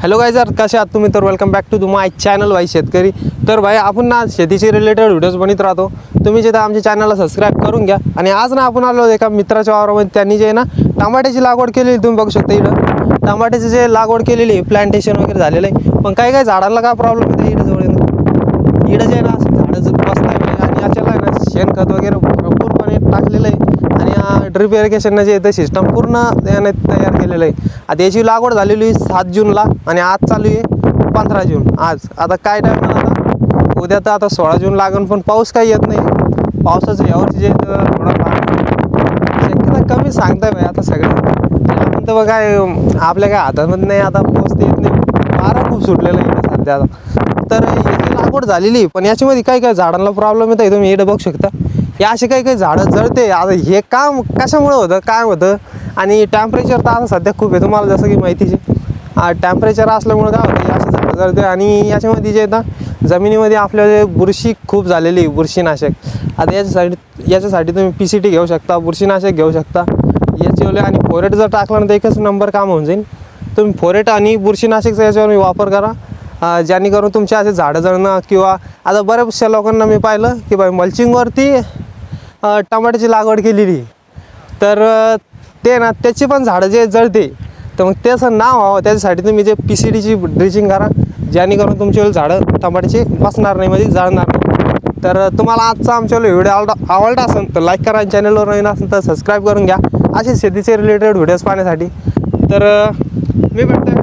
Hello guys, कसे आहात तुम्ही? तर welcome back to my channel भाई शेतकरी. तर भाई आपण ना शेतीशी रिलेटेड व्हिडिओज बनवत राहतो. तुम्ही जे आमच्या चॅनलला सबस्क्राईब करून घ्या. आणि आज ना आपण आलो एका मित्राच्या वावरामध्ये. त्यांनी जे ना टमाट्याची लागवड केलेली तुम्ही बघू शकता. इकडं टमाट्याची जे लागवड केलेली प्लांटेशन वगैरे झालेलं आहे. पण काही झाडांना काय प्रॉब्लेम येते इकडं जवळ इकडं जे ना झाडं बस नाही आणि याच्याला आहे ना शेणखत वगैरे भरपूरपणे टाकलेलं आहे. आणि ड्रिप इरिगेशननं जे इथं सिस्टम पूर्ण याने तयार केलेलं आहे. आता याची लागवड झालेली 7 जूनला आणि आज चालू आहे 15 जून. आज आता काय टाईम आता उद्या तर आता 16 जून लागून, पण पाऊस काही येत नाही. पावसाचं यावर्षी जे थोडा शक्यता कमी सांगताय भाई. आता सगळं आपण तर बघा आपल्या काय हातामध्ये नाही. आता पाऊस तर येत नाही. वारा खूप सुटलेला आहे सध्या आता. तर याची लागवड झालेली, पण याच्यामध्ये काही झाडांना प्रॉब्लेम येत आहे. तुम्ही इकडे बघू शकता. हे असे काही झाडं जळते. आता हे काम कशामुळे होतं काय होतं? आणि टेम्परेचर तर आता सध्या खूप आहे, तुम्हाला जसं की माहितीच आहे. टेम्परेचर असल्यामुळे काय होतं, असे झाडं जळते. आणि याच्यामध्ये जे येतं जमिनीमध्ये आपल्याला बुरशी खूप झालेली, बुरशीनाशक. आता याच्यासाठी तुम्ही PCT घेऊ शकता, बुरशीनाशक घेऊ शकता याच्यावर. आणि फोरेट जर टाकलं ना तर एकच नंबर काम होऊन जाईल. तुम्ही फोरेट आणि बुरशीनाशकचा याच्यावर वापर करा, जेणेकरून तुमचे असे झाडं जळणं. किंवा आता बऱ्याचशा लोकांना मी पाहिलं की बाई मल्चिंगवरती टमाट्याची लागवड केलेली, तर ते ना त्याची पण झाडं जे जळते. तर मग त्याचं नाव व्हावं त्याच्यासाठी तुम्ही जे PCTची ड्रिचिंग करा, जेणेकरून तुमचे झाडं टमाट्याचे बसणार नाही, म्हणजे जळणार नाही. तर तुम्हाला आजचा आमच्या व्हिडिओ आवडला असेल तर लाईक करा. आणि चॅनलवर नवीन असेल तर सबस्क्राईब करून घ्या असे शेतीचे रिलेटेड व्हिडिओज पाहण्यासाठी. तर मी भेटतो